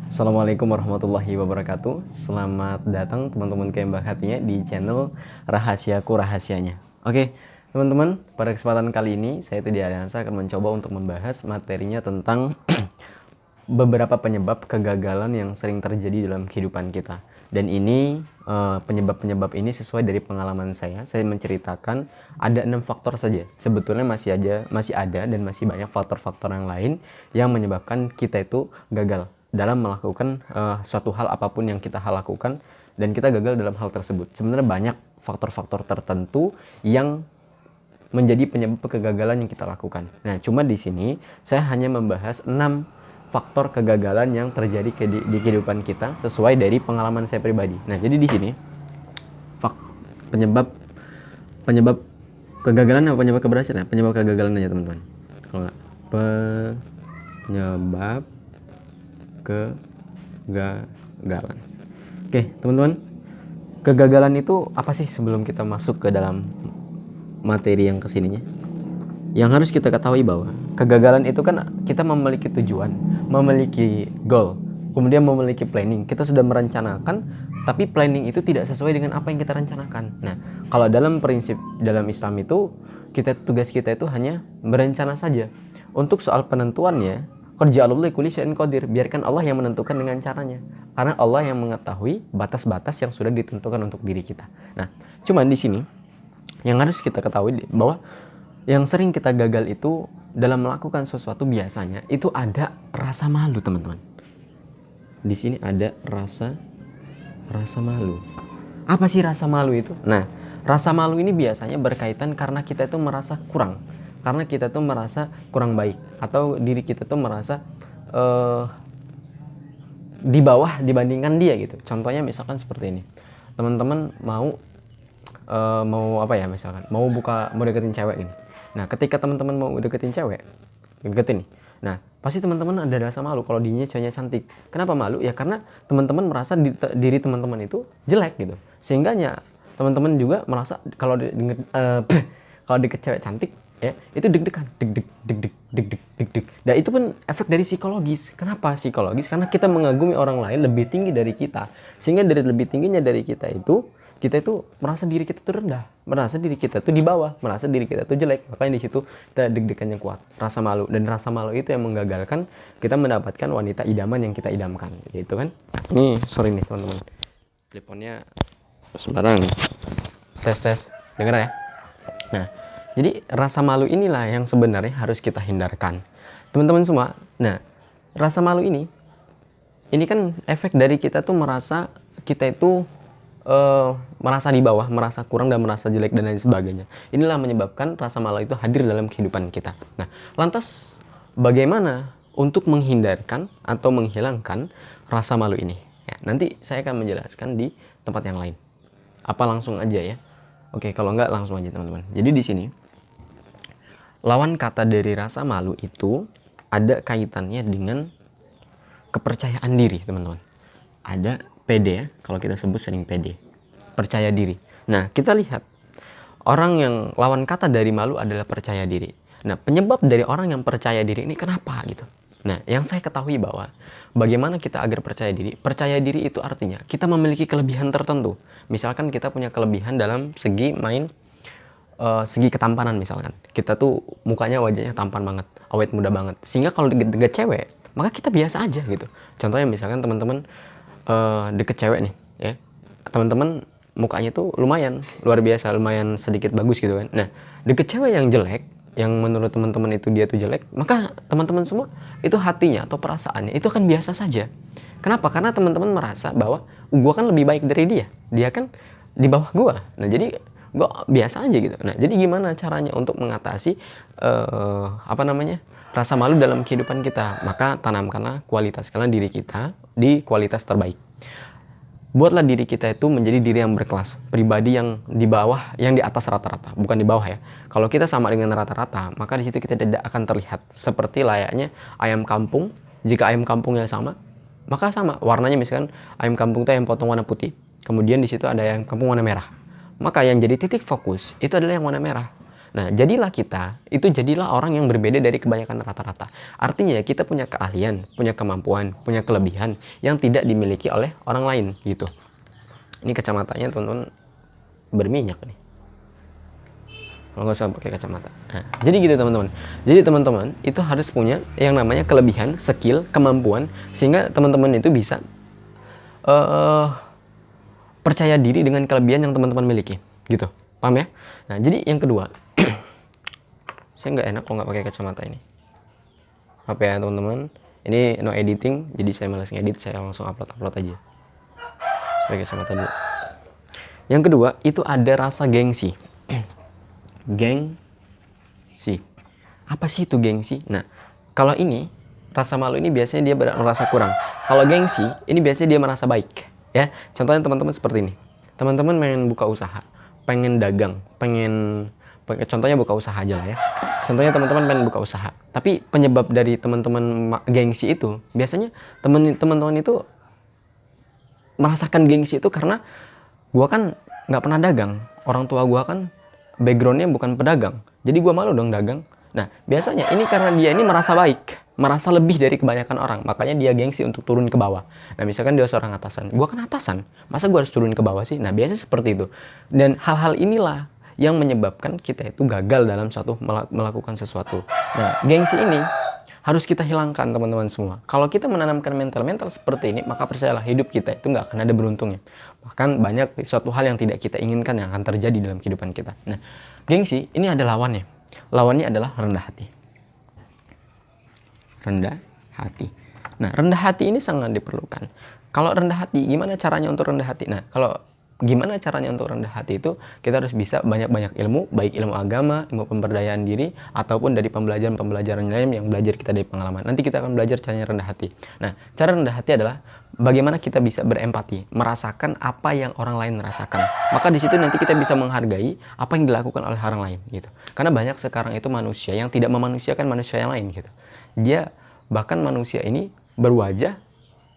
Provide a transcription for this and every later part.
Assalamualaikum warahmatullahi wabarakatuh. Selamat datang teman-teman kembang hatinya di channel Rahasiaku Rahasianya. Oke, teman-teman, pada kesempatan kali ini saya Teddy Ariansa akan mencoba untuk membahas materinya tentang beberapa penyebab kegagalan yang sering terjadi dalam kehidupan kita. Dan ini penyebab-penyebab ini sesuai dari pengalaman saya. Saya menceritakan ada 6 faktor saja. Sebetulnya masih ada dan masih banyak faktor-faktor yang lain yang menyebabkan kita itu gagal dalam melakukan suatu hal apapun yang kita lakukan, dan kita gagal dalam hal tersebut. Sebenarnya banyak faktor-faktor tertentu yang menjadi penyebab kegagalan yang kita lakukan. Nah, cuma di sini saya hanya membahas 6 faktor kegagalan yang terjadi di kehidupan kita sesuai dari pengalaman saya pribadi. Nah, jadi di sini penyebab kegagalan apa penyebab keberhasilan? Penyebab kegagalan aja, teman-teman. Kalau nggak penyebab kegagalan. Oke, teman-teman. Kegagalan itu apa sih sebelum kita masuk ke dalam materi yang kesininya? Yang harus kita ketahui bahwa kegagalan itu kan kita memiliki tujuan, memiliki goal, kemudian memiliki planning. Kita sudah merencanakan, tapi planning itu tidak sesuai dengan apa yang kita rencanakan. Nah, kalau dalam prinsip dalam Islam itu, tugas kita itu hanya berencana saja. Untuk soal penentuannya, Qadja'alallahu likulli syai'in qadir, biarkan Allah yang menentukan dengan caranya. Karena Allah yang mengetahui batas-batas yang sudah ditentukan untuk diri kita. Nah, cuman di sini yang harus kita ketahui bahwa yang sering kita gagal itu dalam melakukan sesuatu biasanya itu ada rasa malu, teman-teman. Di sini ada rasa malu. Apa sih rasa malu itu? Nah, rasa malu ini biasanya berkaitan karena kita itu merasa kurang. Karena kita tuh merasa kurang baik, atau diri kita tuh merasa di bawah dibandingkan dia gitu. Contohnya misalkan seperti ini, teman-teman mau apa ya, misalkan mau deketin cewek ini. Nah, ketika teman-teman mau deketin cewek, deketin nih. Nah, pasti teman-teman ada rasa malu kalau dirinya ceweknya cantik. Kenapa malu? Ya karena teman-teman merasa diri teman-teman itu jelek gitu. Sehingga teman-teman juga merasa kalau kalau deket cewek cantik, ya itu deg-degan, deg-deg. Nah, itu pun efek dari psikologis. Kenapa psikologis? Karena kita mengagumi orang lain lebih tinggi dari kita, sehingga dari lebih tingginya dari kita itu merasa diri kita tuh rendah, merasa diri kita tuh di bawah, merasa diri kita tuh jelek. Makanya di situ kita deg-degannya kuat, rasa malu. Dan rasa malu itu yang menggagalkan kita mendapatkan wanita idaman yang kita idamkan, gitu kan. Nih, sorry nih teman-teman, teleponnya sembarang. Tes dengar ya. Nah, jadi rasa malu inilah yang sebenarnya harus kita hindarkan, teman-teman semua. Nah, rasa malu ini kan efek dari kita tuh merasa kita itu merasa di bawah, merasa kurang, dan merasa jelek, dan lain sebagainya. Inilah menyebabkan rasa malu itu hadir dalam kehidupan kita. Nah, lantas bagaimana untuk menghindarkan atau menghilangkan rasa malu ini? Ya, nanti saya akan menjelaskan di tempat yang lain. Apa langsung aja ya? Oke, kalau enggak langsung aja, teman-teman. Jadi di sini lawan kata dari rasa malu itu ada kaitannya dengan kepercayaan diri, teman-teman. Ada pede ya, kalau kita sebut sering pede, percaya diri. Nah, kita lihat orang yang lawan kata dari malu adalah percaya diri. Nah, penyebab dari orang yang percaya diri ini kenapa gitu? Nah, yang saya ketahui bahwa bagaimana kita agar percaya diri? Percaya diri itu artinya kita memiliki kelebihan tertentu. Misalkan kita punya kelebihan dalam segi segi ketampanan, misalkan kita tuh mukanya, wajahnya tampan banget, awet muda banget, sehingga kalau deket cewek maka kita biasa aja gitu. Contohnya misalkan teman-teman deket cewek nih ya, teman-teman mukanya tuh lumayan luar biasa, lumayan sedikit bagus gitu kan. Nah, deket cewek yang jelek, yang menurut teman-teman itu dia tuh jelek, maka teman-teman semua itu hatinya atau perasaannya itu akan biasa saja. Kenapa? Karena teman-teman merasa bahwa gua kan lebih baik dari dia kan di bawah gua. Nah, jadi gua biasa aja gitu. Nah, jadi gimana caranya untuk mengatasi rasa malu dalam kehidupan kita? Maka tanamkanlah diri kita di kualitas terbaik. Buatlah diri kita itu menjadi diri yang berkelas, pribadi yang di bawah, yang di atas rata-rata, bukan di bawah ya. Kalau kita sama dengan rata-rata, maka di situ kita tidak akan terlihat seperti layaknya ayam kampung. Jika ayam kampungnya sama, maka sama warnanya. Misalkan ayam kampung itu ayam potong warna putih, kemudian di situ ada ayam kampung warna merah. Maka yang jadi titik fokus itu adalah yang warna merah. Nah, jadilah orang yang berbeda dari kebanyakan rata-rata. Artinya kita punya keahlian, punya kemampuan, punya kelebihan yang tidak dimiliki oleh orang lain gitu. Ini kacamatanya teman-teman berminyak nih. Kalau nggak usah pakai kacamata. Nah, jadi gitu teman-teman. Jadi teman-teman itu harus punya yang namanya kelebihan, skill, kemampuan, sehingga teman-teman itu bisa percaya diri dengan kelebihan yang teman-teman miliki, gitu. Paham ya? Nah, jadi yang kedua, saya nggak enak kalau nggak pakai kacamata ini. Apa ya teman-teman? Ini no editing, jadi saya malas ngedit, saya langsung upload aja. Sebagai kacamata dulu. Yang kedua, itu ada rasa gengsi. Gengsi. Apa sih itu gengsi? Nah, kalau ini, rasa malu ini biasanya dia merasa kurang. Kalau gengsi, ini biasanya dia merasa baik. Ya, contohnya teman-teman seperti ini. Teman-teman pengen buka usaha, pengen dagang, contohnya buka usaha aja lah ya. Contohnya teman-teman pengen buka usaha. Tapi penyebab dari teman-teman gengsi itu, biasanya teman-teman itu merasakan gengsi itu karena gua kan nggak pernah dagang. Orang tua gua kan backgroundnya bukan pedagang. Jadi gua malu dong dagang. Nah, biasanya ini karena dia ini merasa baik, merasa lebih dari kebanyakan orang. Makanya dia gengsi untuk turun ke bawah. Nah, misalkan dia seorang atasan. Gua kan atasan. Masa gua harus turun ke bawah sih? Nah, biasanya seperti itu. Dan hal-hal inilah yang menyebabkan kita itu gagal dalam melakukan sesuatu. Nah, gengsi ini harus kita hilangkan teman-teman semua. Kalau kita menanamkan mental-mental seperti ini, maka percayalah hidup kita itu nggak akan ada beruntungnya. Bahkan banyak suatu hal yang tidak kita inginkan yang akan terjadi dalam kehidupan kita. Nah, gengsi ini ada lawannya. Lawannya adalah rendah hati. Rendah hati. Nah, rendah hati ini sangat diperlukan. Kalau rendah hati, gimana caranya untuk rendah hati? Nah, gimana caranya untuk rendah hati itu, kita harus bisa banyak-banyak ilmu, baik ilmu agama, ilmu pemberdayaan diri, ataupun dari pembelajaran lain yang belajar kita dari pengalaman. Nanti kita akan belajar caranya rendah hati. Nah, cara rendah hati adalah bagaimana kita bisa berempati, merasakan apa yang orang lain merasakan. Maka di situ nanti kita bisa menghargai apa yang dilakukan oleh orang lain gitu. Karena banyak sekarang itu manusia yang tidak memanusiakan manusia yang lain gitu. Dia bahkan manusia ini berwajah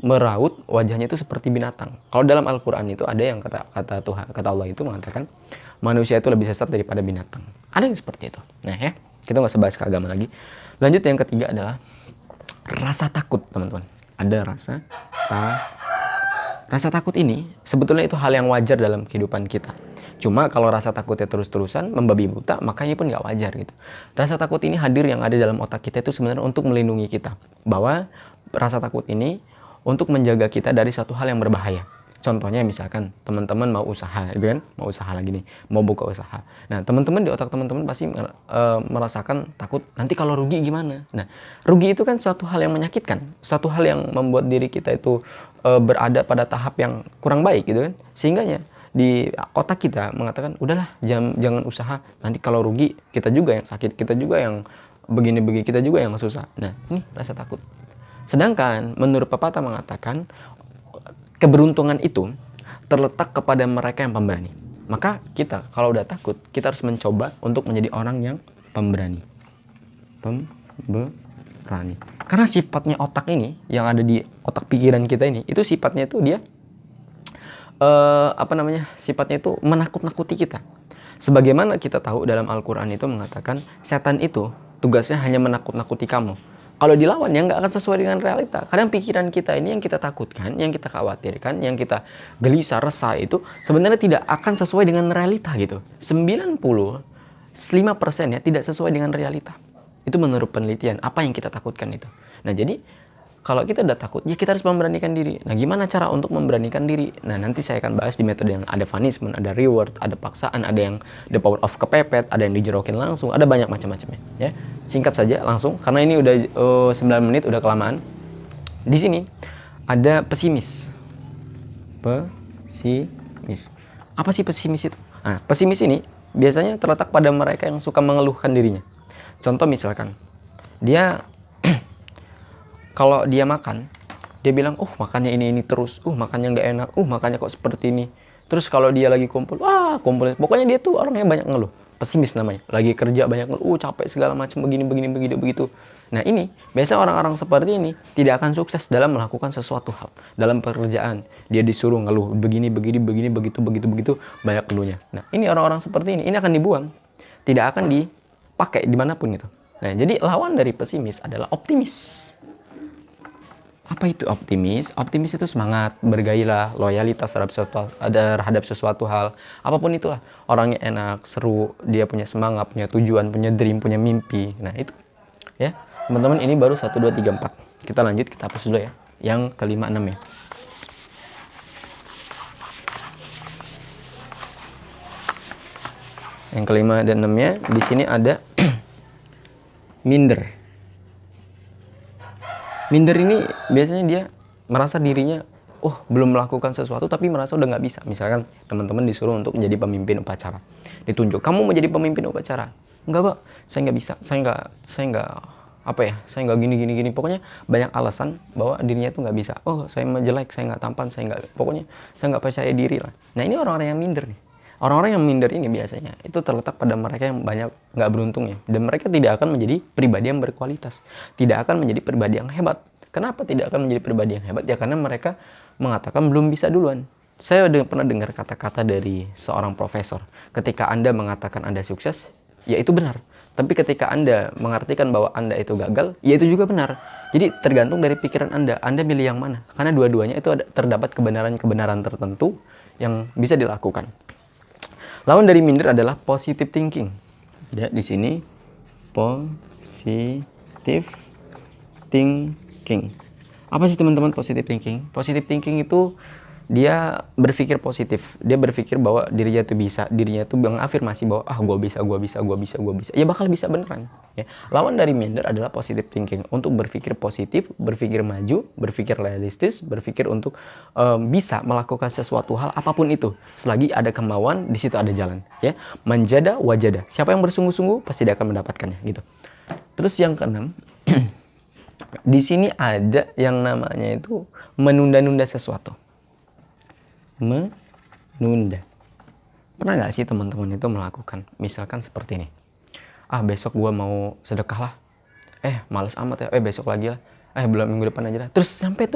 meraut wajahnya itu seperti binatang. Kalau dalam Al-Quran itu ada yang kata Tuhan, kata Allah itu mengatakan manusia itu lebih sesat daripada binatang. Ada yang seperti itu. Nah ya, kita nggak usah bahas ke agama lagi. Lanjut yang ketiga adalah rasa takut, teman-teman. Ada rasa takut ini sebetulnya itu hal yang wajar dalam kehidupan kita. Cuma kalau rasa takutnya terus-terusan membabi buta, makanya pun nggak wajar gitu. Rasa takut ini hadir yang ada dalam otak kita itu sebenarnya untuk melindungi kita. Bahwa rasa takut ini untuk menjaga kita dari satu hal yang berbahaya. Contohnya misalkan teman-teman mau usaha, gitu kan? Mau usaha lagi nih, mau buka usaha. Nah, teman-teman di otak teman-teman pasti merasakan takut nanti kalau rugi gimana. Nah, rugi itu kan suatu hal yang menyakitkan, suatu hal yang membuat diri kita itu berada pada tahap yang kurang baik gitu kan. Sehingganya di otak kita mengatakan, udahlah jangan usaha, nanti kalau rugi kita juga yang sakit, kita juga yang begini-begini, kita juga yang susah. Nah, ini rasa takut. Sedangkan menurut pepatah mengatakan keberuntungan itu terletak kepada mereka yang pemberani. Maka kita kalau udah takut, kita harus mencoba untuk menjadi orang yang pemberani. Pemberani. Karena sifatnya otak ini, yang ada di otak pikiran kita ini, itu sifatnya itu dia sifatnya itu menakut-nakuti kita. Sebagaimana kita tahu dalam Al-Quran itu mengatakan setan itu tugasnya hanya menakut-nakuti kamu. Kalau dilawan ya nggak akan sesuai dengan realita. Kadang pikiran kita ini yang kita takutkan, yang kita khawatirkan, yang kita gelisah, resah itu sebenarnya tidak akan sesuai dengan realita gitu. 95% ya tidak sesuai dengan realita. Itu menurut penelitian, apa yang kita takutkan itu. Nah jadi kalau kita udah takut, ya kita harus memberanikan diri. Nah gimana cara untuk memberanikan diri? Nah nanti saya akan bahas di metode yang ada punishment, ada reward, ada paksaan, ada yang the power of kepepet, ada yang dijerokin langsung, ada banyak macam-macamnya. Ya, singkat saja langsung, karena ini udah 9 menit, udah kelamaan. Di sini ada pesimis. Pesimis. Apa sih pesimis itu? Nah, pesimis ini biasanya terletak pada mereka yang suka mengeluhkan dirinya. Contoh misalkan, dia kalau dia makan, dia bilang, makannya ini terus, makannya nggak enak, makannya kok seperti ini. Terus kalau dia lagi kumpul, pokoknya dia tuh orangnya banyak ngeluh. Pesimis namanya. Lagi kerja banyak ngeluh, capek segala macam, begini, begitu. Nah ini, biasanya orang-orang seperti ini tidak akan sukses dalam melakukan sesuatu hal. Dalam pekerjaan, dia disuruh ngeluh, begini, begitu, banyak ngeluhnya. Nah ini orang-orang seperti ini akan dibuang. tidak akan dipakai dimanapun itu. Nah, jadi lawan dari pesimis adalah optimis. Apa itu optimis? Optimis itu semangat, bergairah, loyalitas terhadap sesuatu hal, apapun itulah. Orangnya enak, seru, dia punya semangat, punya tujuan, punya dream, punya mimpi. Nah, itu ya. Teman-teman, ini baru 1 2 3 4. Kita lanjut, kita hapus dulu ya. Yang kelima, 6 ya. Yang kelima dan 6-nya di sini ada minder. Minder ini biasanya dia merasa dirinya belum melakukan sesuatu tapi merasa udah nggak bisa. Misalkan teman-teman disuruh untuk menjadi pemimpin upacara, ditunjuk, kamu menjadi pemimpin upacara. Enggak, Pak, saya nggak bisa, saya nggak gini. Pokoknya banyak alasan bahwa dirinya itu nggak bisa. Saya jelek, saya nggak tampan, saya nggak percaya diri lah. Nah, ini orang-orang yang minder nih. Orang-orang yang minder ini biasanya itu terletak pada mereka yang banyak nggak beruntung ya. Dan mereka tidak akan menjadi pribadi yang berkualitas. Tidak akan menjadi pribadi yang hebat. Kenapa tidak akan menjadi pribadi yang hebat? Ya karena mereka mengatakan belum bisa duluan. Saya pernah dengar kata-kata dari seorang profesor. Ketika Anda mengatakan Anda sukses, ya itu benar. Tapi ketika Anda mengartikan bahwa Anda itu gagal, ya itu juga benar. Jadi tergantung dari pikiran Anda milih yang mana. Karena dua-duanya itu terdapat kebenaran-kebenaran tertentu yang bisa dilakukan. Lawan dari minder adalah positive thinking. Ada di sini positive thinking. Apa sih teman-teman positive thinking? Positive thinking itu dia berpikir positif. Dia berpikir bahwa dirinya itu bisa, dirinya itu mengafirmasi bahwa gue bisa. Ya bakal bisa beneran. Ya. Lawan dari minder adalah positive thinking. Untuk berpikir positif, berpikir maju, berpikir realistis, berpikir untuk bisa melakukan sesuatu hal apapun itu. Selagi ada kemauan, di situ ada jalan. Ya. Manjada wajada. Siapa yang bersungguh-sungguh pasti dia akan mendapatkannya. Gitu. Terus yang keenam, di sini ada yang namanya itu menunda-nunda sesuatu. Menunda. Pernah nggak sih teman-teman itu melakukan misalkan seperti ini, besok gua mau sedekah lah, males amat ya, besok lagi lah, belum minggu depan aja lah, terus sampai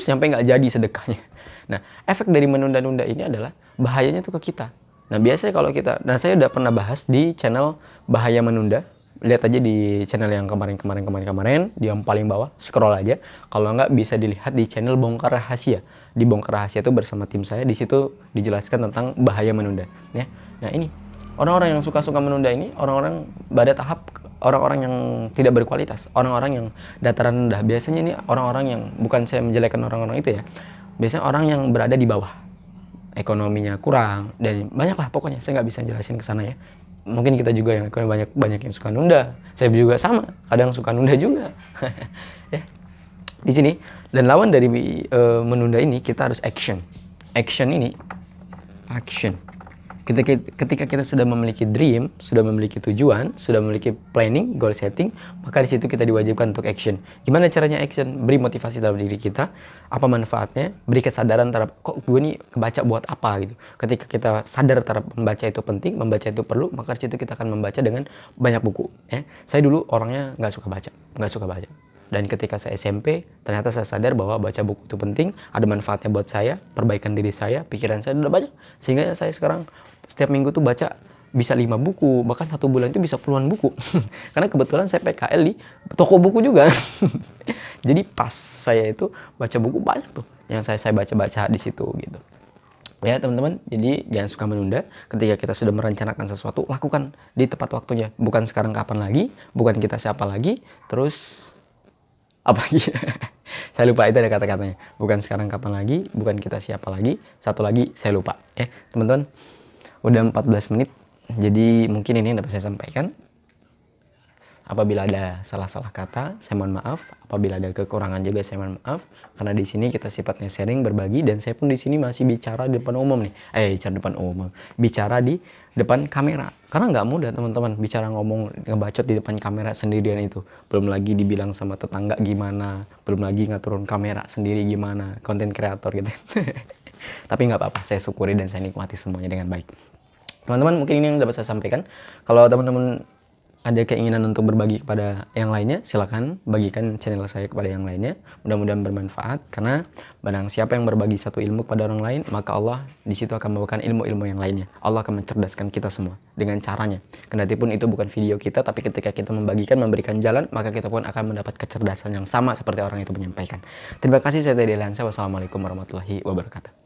nggak jadi sedekahnya. Nah, efek dari menunda-nunda ini adalah bahayanya tuh ke kita. Nah, biasanya kalau saya udah pernah bahas di channel Bahaya Menunda. Lihat aja di channel yang kemarin, di yang paling bawah, scroll aja. Kalau nggak bisa dilihat di channel Bongkar Rahasia. Di Bongkar Rahasia itu bersama tim saya, di situ dijelaskan tentang bahaya menunda. Ya. Nah ini, orang-orang yang suka menunda ini, orang-orang pada tahap, orang-orang yang tidak berkualitas, orang-orang yang dataran rendah. Biasanya ini orang-orang yang, bukan saya menjelekkan orang-orang itu ya, biasanya orang yang berada di bawah. Ekonominya kurang, dan banyak lah pokoknya, saya nggak bisa jelasin ke sana ya. Mungkin kita juga yang banyak yang suka nunda. Saya juga sama, kadang suka nunda juga. Ya. Di sini, dan lawan dari menunda ini kita harus action. Action. Ketika kita sudah memiliki dream, sudah memiliki tujuan, sudah memiliki planning, goal setting, maka di situ kita diwajibkan untuk action. Gimana caranya action? Beri motivasi dalam diri kita. Apa manfaatnya? Beri kesadaran terhadap kok gue nih kebaca buat apa gitu. Ketika kita sadar terhadap membaca itu penting, membaca itu perlu, maka di situ kita akan membaca dengan banyak buku. Ya. Saya dulu orangnya nggak suka baca. Dan ketika saya SMP, ternyata saya sadar bahwa baca buku itu penting, ada manfaatnya buat saya, perbaikan diri saya, pikiran saya udah banyak. Sehingga saya sekarang setiap minggu tuh baca bisa 5 buku, bahkan 1 bulan itu bisa puluhan buku. Karena kebetulan saya PKL di toko buku juga. Jadi pas saya itu baca buku banyak tuh yang saya baca-baca di situ gitu. Ya teman-teman, jadi jangan suka menunda. Ketika kita sudah merencanakan sesuatu, lakukan di tepat waktunya. Bukan sekarang kapan lagi, bukan kita siapa lagi, terus apa lagi? Saya lupa, itu ada kata-katanya. Bukan sekarang kapan lagi, bukan kita siapa lagi, satu lagi saya lupa. Teman-teman, udah 14 menit. Jadi mungkin ini yang dapat saya sampaikan. Apabila ada salah-salah kata, saya mohon maaf. Apabila ada kekurangan juga, saya mohon maaf. Karena di sini kita sifatnya sharing, berbagi, dan saya pun di sini masih bicara di depan umum nih. Bicara di depan kamera. Karena nggak mudah teman-teman bicara ngomong ngebacot di depan kamera sendirian itu. Belum lagi dibilang sama tetangga gimana, belum lagi ngaturun kamera sendiri gimana, konten kreator gitu. Tapi nggak apa-apa, saya syukuri dan saya nikmati semuanya dengan baik. Teman-teman, mungkin ini yang dapat saya sampaikan. Kalau teman-teman ada keinginan untuk berbagi kepada yang lainnya, silakan bagikan channel saya kepada yang lainnya. Mudah-mudahan bermanfaat, karena barang siapa yang berbagi satu ilmu kepada orang lain, maka Allah di situ akan membawakan ilmu-ilmu yang lainnya. Allah akan mencerdaskan kita semua dengan caranya. Kendati pun itu bukan video kita, tapi ketika kita membagikan, memberikan jalan, maka kita pun akan mendapat kecerdasan yang sama seperti orang itu menyampaikan. Terima kasih, saya Teddy Lansa. Wassalamualaikum warahmatullahi wabarakatuh.